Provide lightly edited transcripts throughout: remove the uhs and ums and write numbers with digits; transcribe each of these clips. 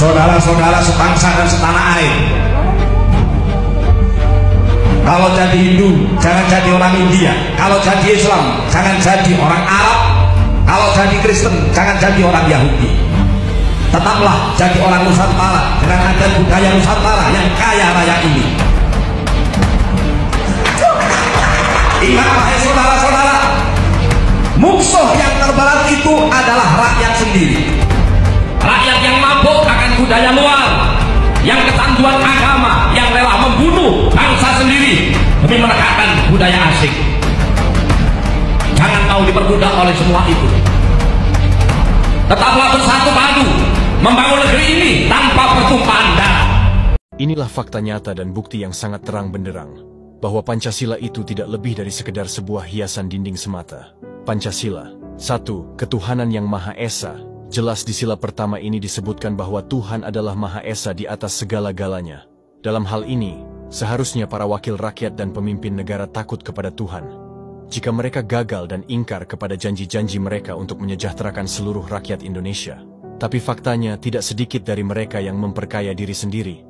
saudara-saudara sebangsa dan setanah air, kalau jadi Hindu jangan jadi orang India, kalau jadi Islam jangan jadi orang Arab, kalau jadi Kristen jangan jadi orang Yahudi. Tetaplah jadi orang Nusantara dengan adat budaya Nusantara yang kaya raya ini. Ingat wahai saudara-saudara, musuh yang terberat itu adalah rakyat sendiri. Rakyat yang mabuk akan budaya luar, yang kecanduan agama, yang rela membunuh bangsa sendiri demi menegakkan budaya asing. Jangan mau diperbudak oleh semua itu. Tetaplah bersatu padu membangun negeri ini tanpa pertumpahan darah. Inilah fakta nyata dan bukti yang sangat terang benderang bahwa Pancasila itu tidak lebih dari sekedar sebuah hiasan dinding semata. Pancasila, 1. Ketuhanan yang Maha Esa. Jelas di sila pertama ini disebutkan bahwa Tuhan adalah Maha Esa di atas segala-galanya. Dalam hal ini, seharusnya para wakil rakyat dan pemimpin negara takut kepada Tuhan. Jika mereka gagal dan ingkar kepada janji-janji mereka untuk menyejahterakan seluruh rakyat Indonesia. Tapi faktanya tidak sedikit dari mereka yang memperkaya diri sendiri.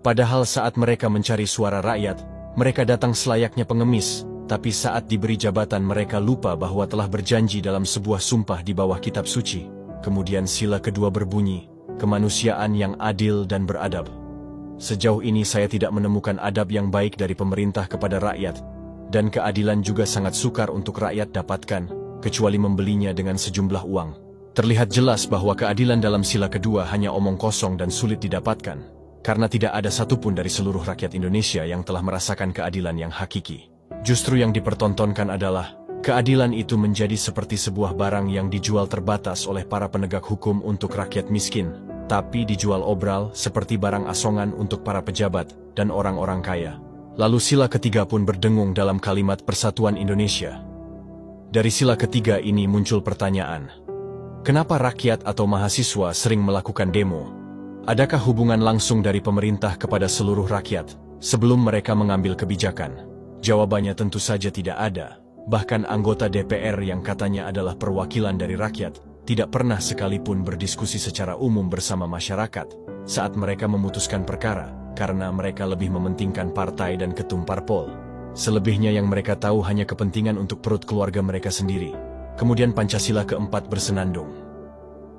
Padahal saat mereka mencari suara rakyat, mereka datang selayaknya pengemis. Tapi saat diberi jabatan mereka lupa bahwa telah berjanji dalam sebuah sumpah di bawah kitab suci. Kemudian sila kedua berbunyi, kemanusiaan yang adil dan beradab. Sejauh ini saya tidak menemukan adab yang baik dari pemerintah kepada rakyat, dan keadilan juga sangat sukar untuk rakyat dapatkan, kecuali membelinya dengan sejumlah uang. Terlihat jelas bahwa keadilan dalam sila kedua hanya omong kosong dan sulit didapatkan, karena tidak ada satupun dari seluruh rakyat Indonesia yang telah merasakan keadilan yang hakiki. Justru yang dipertontonkan adalah keadilan itu menjadi seperti sebuah barang yang dijual terbatas oleh para penegak hukum untuk rakyat miskin, tapi dijual obral seperti barang asongan untuk para pejabat dan orang-orang kaya. Lalu sila ketiga pun berdengung dalam kalimat Persatuan Indonesia. Dari sila ketiga ini muncul pertanyaan, kenapa rakyat atau mahasiswa sering melakukan demo? Adakah hubungan langsung dari pemerintah kepada seluruh rakyat sebelum mereka mengambil kebijakan? Jawabannya tentu saja tidak ada. Bahkan anggota DPR yang katanya adalah perwakilan dari rakyat, tidak pernah sekalipun berdiskusi secara umum bersama masyarakat saat mereka memutuskan perkara, karena mereka lebih mementingkan partai dan ketum parpol. Selebihnya yang mereka tahu hanya kepentingan untuk perut keluarga mereka sendiri. Kemudian Pancasila keempat bersenandung.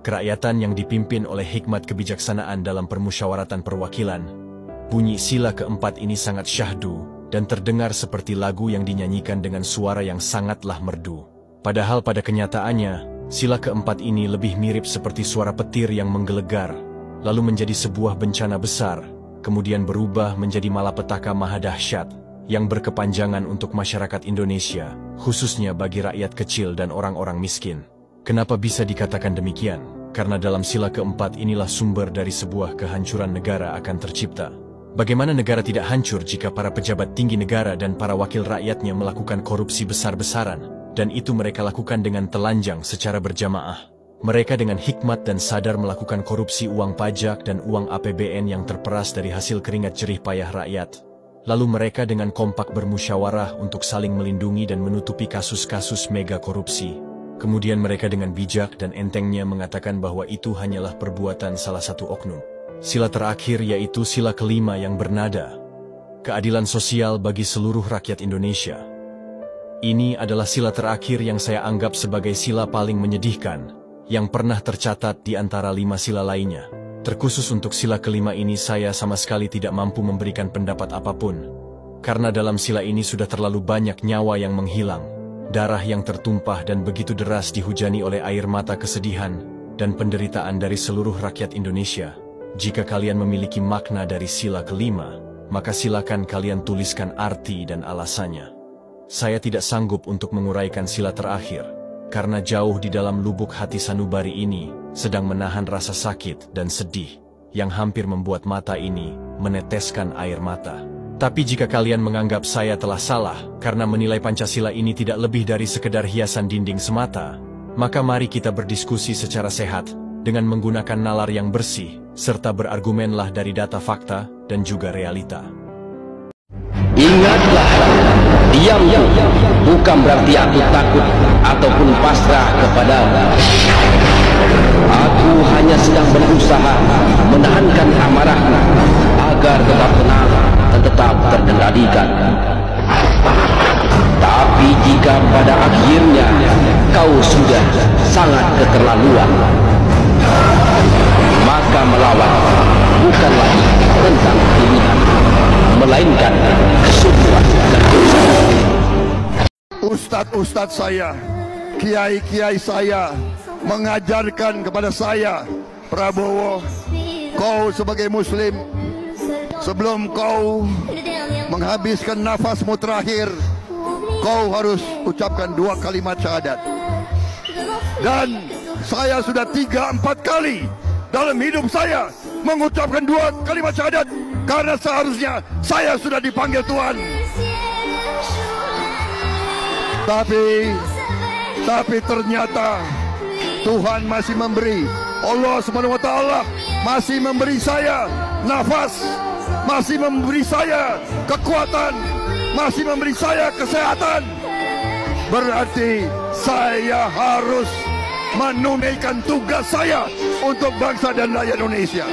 Kerakyatan yang dipimpin oleh hikmat kebijaksanaan dalam permusyawaratan perwakilan. Bunyi sila keempat ini sangat syahdu, dan terdengar seperti lagu yang dinyanyikan dengan suara yang sangatlah merdu. Padahal pada kenyataannya, sila keempat ini lebih mirip seperti suara petir yang menggelegar, lalu menjadi sebuah bencana besar, kemudian berubah menjadi malapetaka maha dahsyat, yang berkepanjangan untuk masyarakat Indonesia, khususnya bagi rakyat kecil dan orang-orang miskin. Kenapa bisa dikatakan demikian? Karena dalam sila keempat inilah sumber dari sebuah kehancuran negara akan tercipta. Bagaimana negara tidak hancur jika para pejabat tinggi negara dan para wakil rakyatnya melakukan korupsi besar-besaran, dan itu mereka lakukan dengan telanjang secara berjamaah. Mereka dengan hikmat dan sadar melakukan korupsi uang pajak dan uang APBN yang terperas dari hasil keringat jerih payah rakyat. Lalu mereka dengan kompak bermusyawarah untuk saling melindungi dan menutupi kasus-kasus mega korupsi. Kemudian mereka dengan bijak dan entengnya mengatakan bahwa itu hanyalah perbuatan salah satu oknum. Sila terakhir yaitu sila kelima yang bernada keadilan sosial bagi seluruh rakyat Indonesia. Ini adalah sila terakhir yang saya anggap sebagai sila paling menyedihkan yang pernah tercatat di antara 5 sila lainnya. Terkhusus untuk sila kelima ini saya sama sekali tidak mampu memberikan pendapat apapun, karena dalam sila ini sudah terlalu banyak nyawa yang menghilang, darah yang tertumpah dan begitu deras dihujani oleh air mata kesedihan dan penderitaan dari seluruh rakyat Indonesia. Jika kalian memiliki makna dari sila kelima, maka silakan kalian tuliskan arti dan alasannya. Saya tidak sanggup untuk menguraikan sila terakhir, karena jauh di dalam lubuk hati sanubari ini sedang menahan rasa sakit dan sedih yang hampir membuat mata ini meneteskan air mata. Tapi jika kalian menganggap saya telah salah karena menilai Pancasila ini tidak lebih dari sekedar hiasan dinding semata, maka mari kita berdiskusi secara sehat dengan menggunakan nalar yang bersih, serta berargumenlah dari data fakta dan juga realita. Ingatlah, Diamku bukan berarti aku takut ataupun pasrah kepadamu. Aku hanya sedang berusaha menahankan amarahku agar tetap tenang dan tetap terkendalikan. Tapi jika pada akhirnya kau sudah sangat keterlaluan, maka melawan bukan lagi tentang pilihan, melainkan kesungguhan dan kebesaran. Ustadz-ustadz saya, kiai-kiai saya mengajarkan kepada saya, Prabowo, kau sebagai muslim, sebelum kau menghabiskan nafasmu terakhir, kau harus ucapkan 2 kalimat syahadat. Dan saya sudah 3-4 kali dalam hidup saya mengucapkan 2 kalimat syahadat, karena seharusnya saya sudah dipanggil Tuhan. Tapi ternyata Tuhan masih memberi, Allah SWT masih memberi saya nafas, masih memberi saya kekuatan, masih memberi saya kesehatan. Berarti saya harus menunaikan tugas saya untuk bangsa dan rakyat Indonesia.